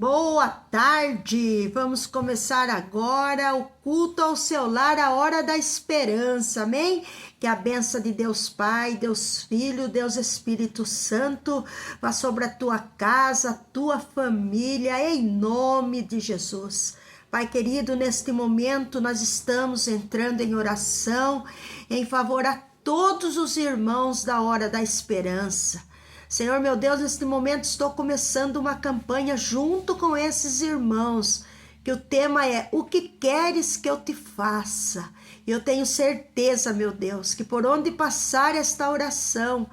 Boa tarde! Vamos começar agora o culto ao seu lar, a hora da esperança, amém? Que a bênção de Deus Pai, Deus Filho, Deus Espírito Santo vá sobre a tua casa, a tua família, em nome de Jesus. Pai querido, neste momento nós estamos entrando em oração em favor a todos os irmãos da hora da esperança. Senhor meu Deus, neste momento estou começando uma campanha junto com esses irmãos, que o tema é: o que queres que eu te faça? E eu tenho certeza, meu Deus, que por onde passar esta oração,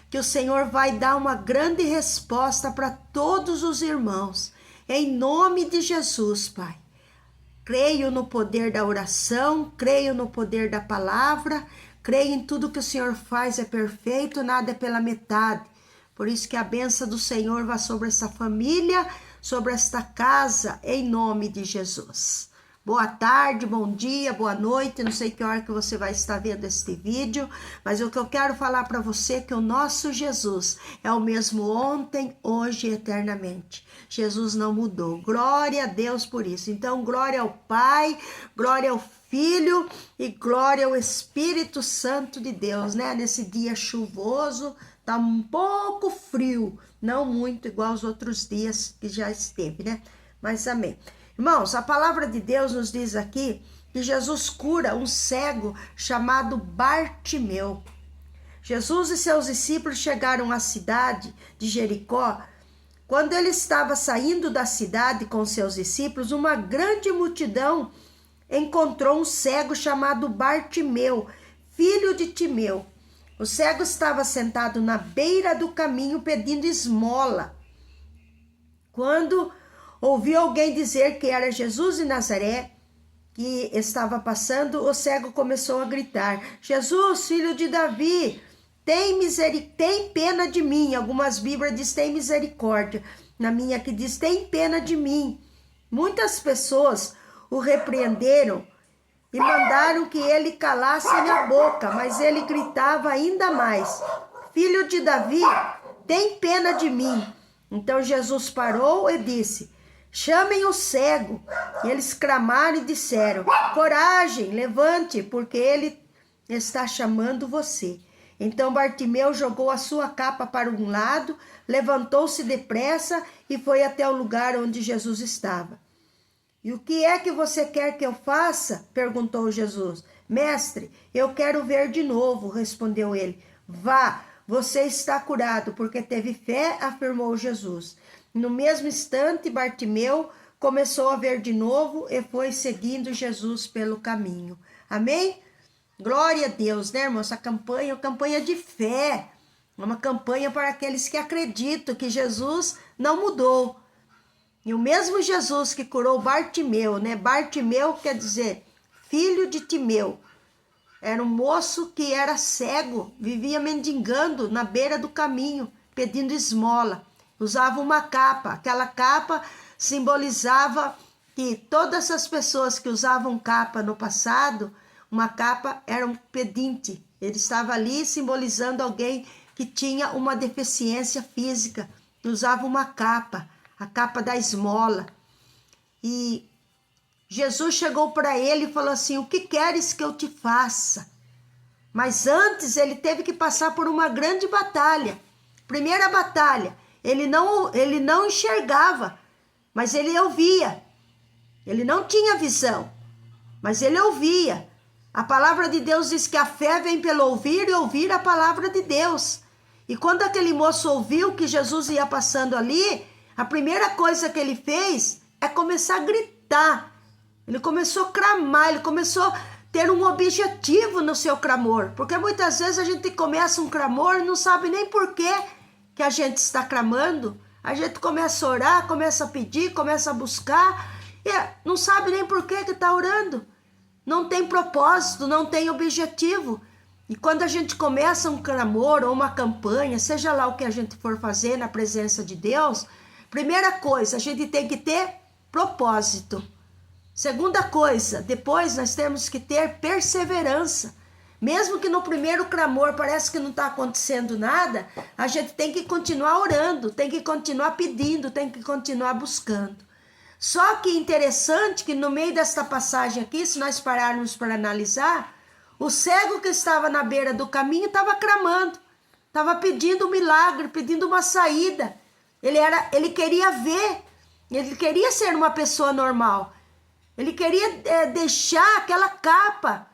que o Senhor vai dar uma grande resposta para todos os irmãos, em nome de Jesus, Pai. Creio no poder da oração, creio no poder da palavra, creio em tudo que o Senhor faz é perfeito, nada é pela metade. Por isso que a bênção do Senhor vá sobre essa família, sobre esta casa, em nome de Jesus. Boa tarde, bom dia, boa noite, não sei que hora que você vai estar vendo este vídeo, mas o que eu quero falar para você é que o nosso Jesus é o mesmo ontem, hoje e eternamente. Jesus não mudou. Glória a Deus por isso. Então, glória ao Pai, glória ao Filho e glória ao Espírito Santo de Deus, né? Nesse dia chuvoso, tá um pouco frio, não muito igual aos outros dias que já esteve, né? Mas amém. Irmãos, a palavra de Deus nos diz aqui que Jesus cura um cego chamado Bartimeu. Jesus e seus discípulos chegaram à cidade de Jericó. Quando ele estava saindo da cidade com seus discípulos, uma grande multidão encontrou um cego chamado Bartimeu, filho de Timeu. O cego estava sentado na beira do caminho pedindo esmola. Quando ouviu alguém dizer que era Jesus de Nazaré que estava passando, o cego começou a gritar: Jesus, filho de Davi, tem pena de mim. Algumas Bíblias dizem tem misericórdia. Na minha que diz tem pena de mim. Muitas pessoas o repreenderam e mandaram que ele calasse a boca, mas ele gritava ainda mais: Filho de Davi, tem pena de mim. Então Jesus parou e disse: chamem o cego. E eles clamaram e disseram: coragem, levante, porque ele está chamando você. Então Bartimeu jogou a sua capa para um lado, levantou-se depressa e foi até o lugar onde Jesus estava. E o que é que você quer que eu faça? Perguntou Jesus. Mestre, eu quero ver de novo, respondeu ele. Vá, você está curado, porque teve fé, afirmou Jesus. No mesmo instante, Bartimeu começou a ver de novo e foi seguindo Jesus pelo caminho. Amém? Glória a Deus, né, irmão? Essa campanha é uma campanha de fé. É uma campanha para aqueles que acreditam que Jesus não mudou. E o mesmo Jesus que curou Bartimeu, né? Bartimeu quer dizer filho de Timeu. Era um moço que era cego, vivia mendigando na beira do caminho, pedindo esmola. Usava uma capa. Aquela capa simbolizava que todas as pessoas que usavam capa no passado, uma capa era um pedinte. Ele estava ali simbolizando alguém que tinha uma deficiência física. Usava uma capa. A capa da esmola. E Jesus chegou para ele e falou assim: o que queres que eu te faça? Mas antes ele teve que passar por uma grande batalha. Primeira batalha, ele não enxergava, mas ele ouvia. Ele não tinha visão, mas ele ouvia. A palavra de Deus diz que a fé vem pelo ouvir e ouvir a palavra de Deus. E quando aquele moço ouviu que Jesus ia passando ali, a primeira coisa que ele fez é começar a gritar. Ele começou a clamar, ele começou a ter um objetivo no seu clamor. Porque muitas vezes a gente começa um clamor e não sabe nem por que a gente está clamando. A gente começa a orar, começa a pedir, começa a buscar e não sabe nem por que está orando. Não tem propósito, não tem objetivo. E quando a gente começa um clamor ou uma campanha, seja lá o que a gente for fazer na presença de Deus, primeira coisa, a gente tem que ter propósito. Segunda coisa, depois nós temos que ter perseverança. Mesmo que no primeiro clamor parece que não está acontecendo nada, a gente tem que continuar orando, tem que continuar pedindo, tem que continuar buscando. Só que interessante que no meio desta passagem aqui, se nós pararmos para analisar, o cego que estava na beira do caminho estava clamando, estava pedindo um milagre, pedindo uma saída. Ele queria ver, ele queria ser uma pessoa normal. Ele queria deixar aquela capa,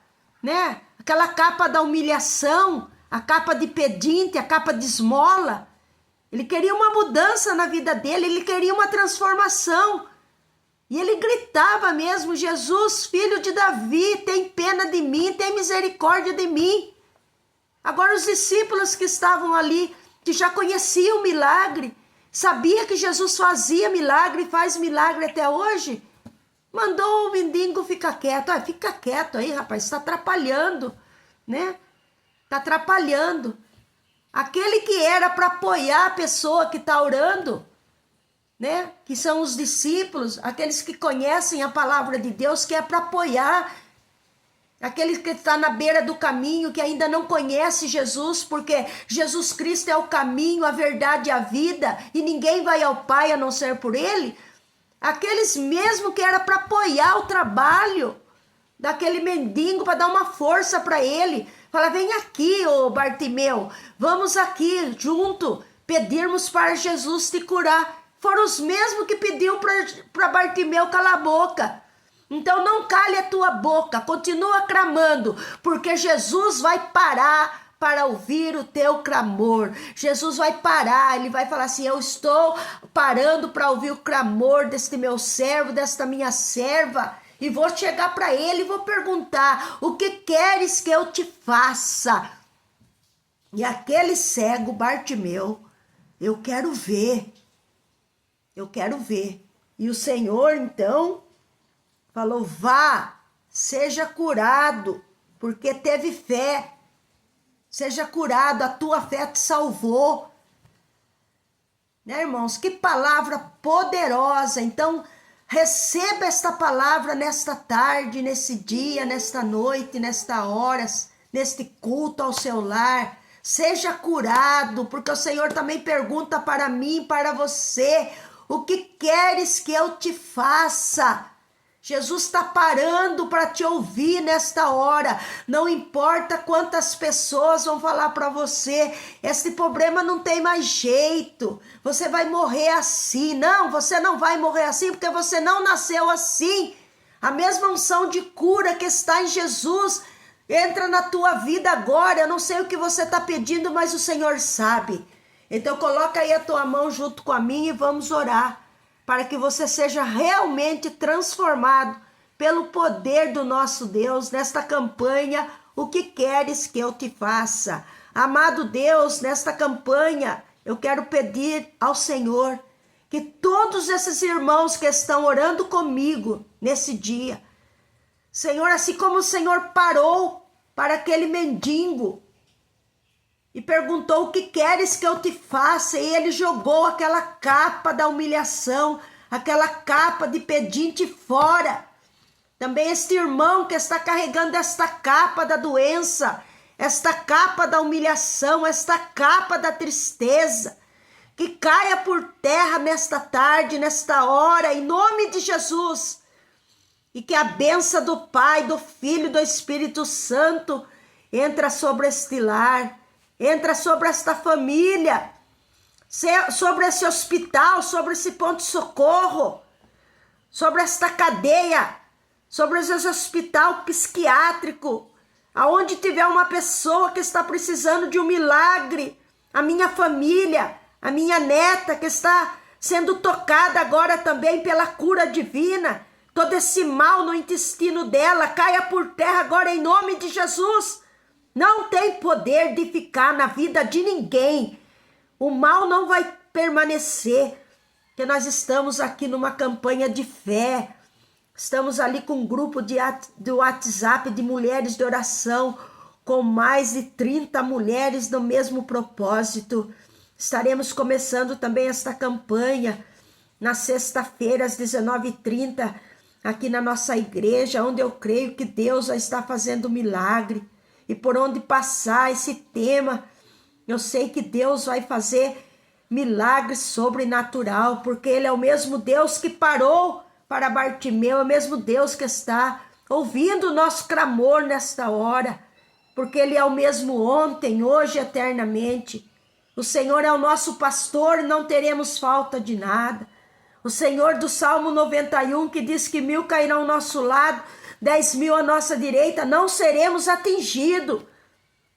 né? Aquela capa da humilhação, a capa de pedinte, a capa de esmola. Ele queria uma mudança na vida dele, ele queria uma transformação. E ele gritava mesmo: Jesus, filho de Davi, tem pena de mim, tem misericórdia de mim. Agora os discípulos que estavam ali, que já conheciam o milagre, sabia que Jesus fazia milagre e faz milagre até hoje, mandou o mendigo ficar quieto. Fica quieto aí, rapaz, está atrapalhando, né? Está atrapalhando. Aquele que era para apoiar a pessoa que está orando, né? Que são os discípulos, aqueles que conhecem a palavra de Deus, que é para apoiar. Aquele que está na beira do caminho, que ainda não conhece Jesus, porque Jesus Cristo é o caminho, a verdade e a vida, e ninguém vai ao Pai a não ser por Ele. Aqueles mesmo que era para apoiar o trabalho daquele mendigo, para dar uma força para ele. Fala: vem aqui, ô Bartimeu, vamos aqui junto, pedirmos para Jesus te curar. Foram os mesmos que pediu para Bartimeu calar a boca. Então não cale a tua boca, continua clamando, porque Jesus vai parar para ouvir o teu clamor. Jesus vai parar, ele vai falar assim: eu estou parando para ouvir o clamor deste meu servo, desta minha serva, e vou chegar para ele e vou perguntar: o que queres que eu te faça? E aquele cego, Bartimeu: eu quero ver, eu quero ver. E o Senhor então falou: vá, seja curado, porque teve fé. Seja curado, a tua fé te salvou. Né, irmãos? Que palavra poderosa. Então, receba esta palavra nesta tarde, nesse dia, nesta noite, nesta hora, neste culto ao seu lar. Seja curado, porque o Senhor também pergunta para mim, para você: o que queres que eu te faça? Jesus está parando para te ouvir nesta hora. Não importa quantas pessoas vão falar para você: esse problema não tem mais jeito, você vai morrer assim. Não, você não vai morrer assim, porque você não nasceu assim. A mesma unção de cura que está em Jesus entra na tua vida agora. Eu não sei o que você está pedindo, mas o Senhor sabe. Então coloca aí a tua mão junto com a minha e vamos orar, para que você seja realmente transformado pelo poder do nosso Deus nesta campanha. O que queres que eu te faça? Amado Deus, nesta campanha eu quero pedir ao Senhor que todos esses irmãos que estão orando comigo nesse dia, Senhor, assim como o Senhor parou para aquele mendigo e perguntou: o que queres que eu te faça? E ele jogou aquela capa da humilhação, aquela capa de pedinte fora. Também este irmão que está carregando esta capa da doença, esta capa da humilhação, esta capa da tristeza, que caia por terra nesta tarde, nesta hora, em nome de Jesus. E que a bênção do Pai, do Filho e do Espírito Santo entra sobre este lar, entra sobre esta família, sobre esse hospital, sobre esse ponto de socorro, sobre esta cadeia, sobre esse hospital psiquiátrico, aonde tiver uma pessoa que está precisando de um milagre, a minha família, a minha neta que está sendo tocada agora também pela cura divina, todo esse mal no intestino dela caia por terra agora em nome de Jesus. Não tem poder de ficar na vida de ninguém. O mal não vai permanecer, porque nós estamos aqui numa campanha de fé. Estamos ali com um grupo do WhatsApp de mulheres de oração, com mais de 30 mulheres no mesmo propósito. Estaremos começando também esta campanha na sexta-feira, às 19h30, aqui na nossa igreja, onde eu creio que Deus já está fazendo milagre. e por onde passar esse tema, eu sei que Deus vai fazer milagre sobrenatural, porque Ele é o mesmo Deus que parou para Bartimeu, é o mesmo Deus que está ouvindo o nosso clamor nesta hora, porque Ele é o mesmo ontem, hoje e eternamente. O Senhor é o nosso pastor, não teremos falta de nada. O Senhor do Salmo 91, que diz que 1000 cairão ao nosso lado, 10.000 à nossa direita, não seremos atingidos.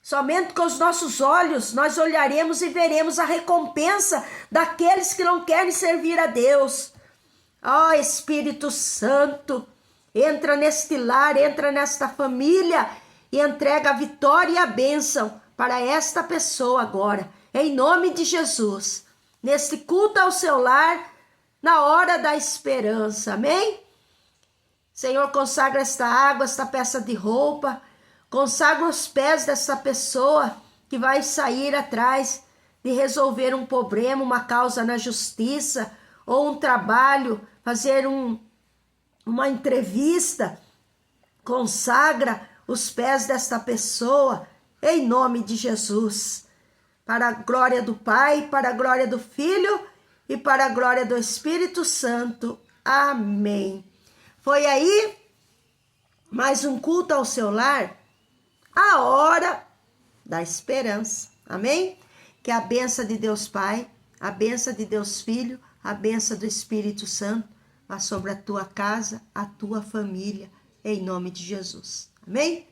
Somente com os nossos olhos nós olharemos e veremos a recompensa daqueles que não querem servir a Deus. Ó Espírito Santo, entra neste lar, entra nesta família e entrega a vitória e a bênção para esta pessoa agora, em nome de Jesus. Neste culto ao seu lar, na hora da esperança, amém? Senhor, consagra esta água, esta peça de roupa, consagra os pés dessa pessoa que vai sair atrás de resolver um problema, uma causa na justiça, ou um trabalho, fazer uma entrevista. Consagra os pés desta pessoa, em nome de Jesus, para a glória do Pai, para a glória do Filho e para a glória do Espírito Santo. Amém. Foi aí mais um culto ao seu lar, a hora da esperança. Amém? Que a bênção de Deus Pai, a bênção de Deus Filho, a bênção do Espírito Santo vá sobre a tua casa, a tua família, em nome de Jesus. Amém?